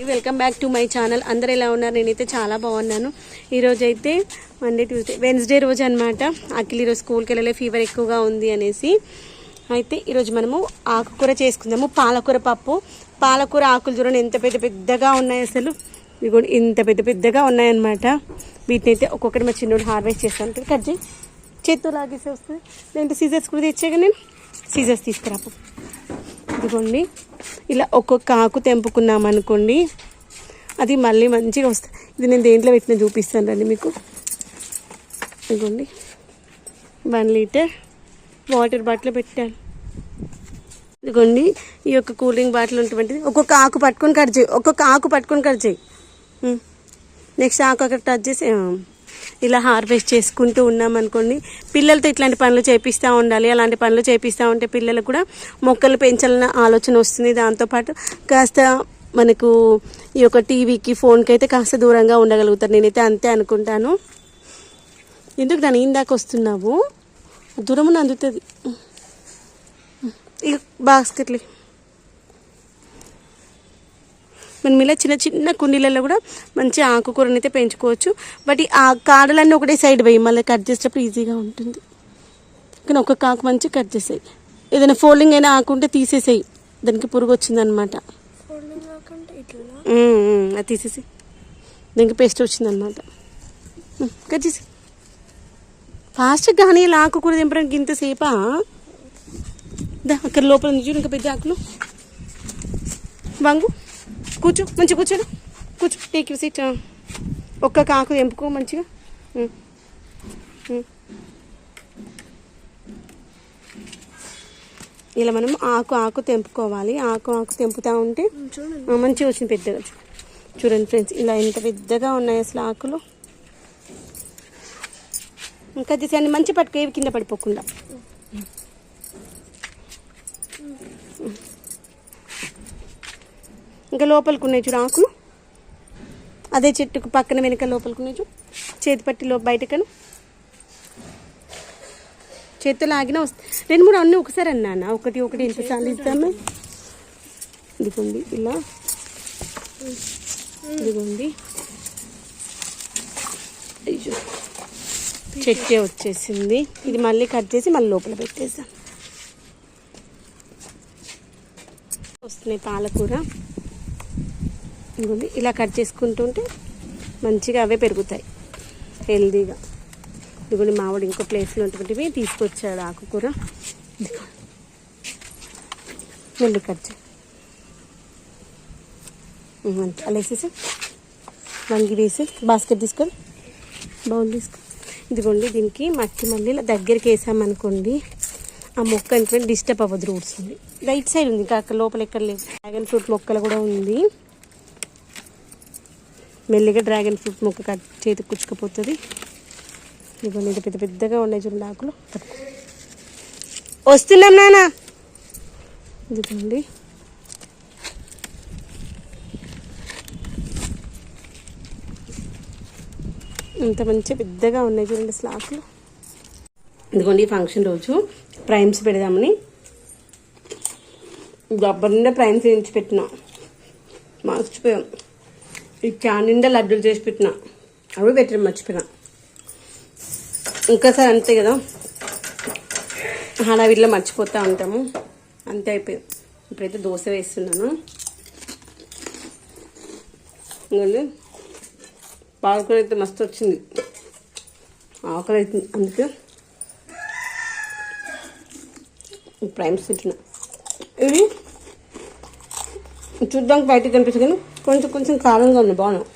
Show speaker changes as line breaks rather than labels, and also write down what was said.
Welcome back to my channel. అందరు ఎలా ఉన్నారు? నేనైతే చాలా బాగున్నాను. ఈరోజు అయితే మండే ట్యూస్డే వెన్స్డే రోజు అనమాట. అఖిల్ ఈరోజు స్కూల్కి వెళ్ళలే, ఫీవర్ ఎక్కువగా ఉంది అనేసి. అయితే ఈరోజు మనము ఆకుకూర చేసుకుందాము. పాలకూర పప్పు. పాలకూర ఆకులు చూడండి ఎంత పెద్ద పెద్దగా ఉన్నాయి, అసలు ఇవి ఇంత పెద్ద పెద్దగా ఉన్నాయన్నమాట. వీటిని అయితే ఒక్కొక్కటి మా చిన్నోడు హార్వెస్ట్ చేస్తాను. కట్ చేయి, చేత్తో లాగేసి వస్తుంది. లేదంటే సీజర్స్ కూడా తెచ్చాక నేను సీజర్స్ తీసుకురాపు. ఇదిగోండి ఇలా ఒక్కొక్క ఆకు తెంపుకున్నాం అనుకోండి, అది మళ్ళీ మంచిగా వస్తుంది. ఇది నేను దేంట్లో పెట్టిన చూపిస్తాను రండి మీకు. ఇదిగోండి 1 లీటర్ వాటర్ బాటిల్ పెట్టాను. ఇదిగోండి ఈ యొక్క కూల్ డ్రింక్ బాటిల్ ఉంటుందంటే ఒక్కొక్క ఆకు పట్టుకొని కట్ చేయి, ఒక్కొక్క ఆకు పట్టుకొని కట్ చేయి. నెక్స్ట్ ఆకు అక్కడ టచ్ చేసి ఇలా హార్వెస్ట్ చేసుకుంటూ ఉన్నాం అనుకోండి. పిల్లలతో ఇట్లాంటి పనులు చేపిస్తూ ఉండాలి. అలాంటి పనులు చేపిస్తూ ఉంటే పిల్లలకు కూడా మొక్కలు పెంచాలన్న ఆలోచన వస్తుంది. దాంతోపాటు కాస్త మనకు ఈ యొక్క టీవీకి ఫోన్కి అయితే కాస్త దూరంగా ఉండగలుగుతారు. నేనైతే అంతే అనుకుంటాను. ఎందుకు దాని ఇందాక వస్తున్నావు, దూరమున అందుతుంది. ఇక బాస్కెట్లు మనం ఇలా చిన్న చిన్న కుండీలలో కూడా మంచి ఆకుకూరని అయితే పెంచుకోవచ్చు. బట్ ఆ కాడలన్నీ ఒకటే సైడ్ పోయి మళ్ళీ కట్ చేసేటప్పుడు ఈజీగా ఉంటుంది. కానీ ఒక్కొక్క ఆకు మంచి కట్ చేసాయి. ఏదైనా ఫోల్డింగ్ అయినా ఆకుంటే తీసేసాయి, దానికి పురుగు వచ్చిందనమాట. అది తీసేసి దానికి పేస్ట్ వచ్చిందనమాట. కట్ చేసి ఫాస్ట్గా కానీ ఇలా ఆకుకూర దింపడానికి ఇంతసేపా? అక్కడ లోపల నుంచి ఇంకా పెద్ద ఆకులు. వంగు, కూర్చో, మంచిగా కూర్చోడు, కూర్చో, టేక్ యూ సీట్. ఒక్క ఆకు తెంపుకో మంచిగా. ఇలా మనం ఆకు తెంపుకోవాలి. ఆకు తెంపుతూ ఉంటే మంచిగా వచ్చింది పెద్దగా. చూడండి ఫ్రెండ్స్, ఇలా ఎంత పెద్దగా ఉన్నాయి అసలు ఆకులు. ఇంకా తీసేయండి, మంచి పట్టుకు, ఏవి కింద పడిపోకుండా. ఇంకా లోపలికి ఉన్నాయి చూడు ఆకులు, అదే చెట్టుకు పక్కన వెనక లోపలికి ఉన్నాయి చూడు. చేతి పట్టి బయటకను చేతితో లాగినా వస్తాయి. 2-3 అన్నీ ఒకసారి అన్నా, ఒకటి ఎన్నిసార్లు ఇద్దాము. ఇదిగోండి ఇలా, ఇదిగోండి అయ్యో చెట్టే వచ్చేసింది. ఇది మళ్ళీ కట్ చేసి మళ్ళీ లోపల పెట్టేద్దాం. వస్తున్నాయి పాలకూర. ఇంకోండి ఇలా కట్ చేసుకుంటుంటే మంచిగా అవే పెరుగుతాయి హెల్దీగా. ఇదిగోండి మావాడు ఇంకో ప్లేస్లో ఉంటుంటివి తీసుకొచ్చాడు ఆకుకూర. మళ్ళీ కట్ చేయి, అలా వేసేసి వంగి వేసి బాస్కెట్ తీసుకొని బౌల్ తీసుకొని. ఇదిగోండి దీనికి మట్టి మళ్ళీ ఇలా దగ్గరికి వేసామనుకోండి, ఆ మొక్క అంటే డిస్టర్బ్ అవ్వదు. రూట్స్ ఉంది రైట్ సైడ్ ఉంది, ఇంకా అక్కడ లోపల ఎక్కడ లేదు. డ్రాగన్ ఫ్రూట్ మొక్కలు కూడా ఉంది. మెల్లిగా డ్రాగన్ ఫ్రూట్ మొక్క చేతికి కుచ్చుకపోతుంది. ఇదిగోండి ఇది పెద్ద పెద్దగా ఉన్నాయి చూడండి ఆకులు. వస్తున్నాం నాన్న. ఇదిగోండి ఇంత మంచి పెద్దగా ఉన్నాయి చూడండి అసలు ఆకులు. ఇదిగోండి ఫంక్షన్ రోజు ప్రైమ్స్ పెడదామని గబ్బర్ నిండా ప్రైమ్స్ వేయించి పెట్టినా, మర్చిపోయాం. ఈ క్యాన్ నిండా లడ్డూలు చేసి పెట్టినా, అవి పెట్టడం మర్చిపోయినా. ఇంకోసారి అంతే కదా, హడావిడిలో మర్చిపోతూ ఉంటాము, అంతే అయిపోయింది. ఇప్పుడైతే దోశ వేస్తున్నాను. ఇంకోండి పాలకూర అయితే మస్తు వచ్చింది, ఆకలి అవుతుంది. అందుకే ప్రైమ్స్ తింటున్నా. ఇవి చూడ్డానికి బయటకు కనిపిస్తుంది కానీ కొంచెం కారంగా ఉంది, బాగున్నాయి.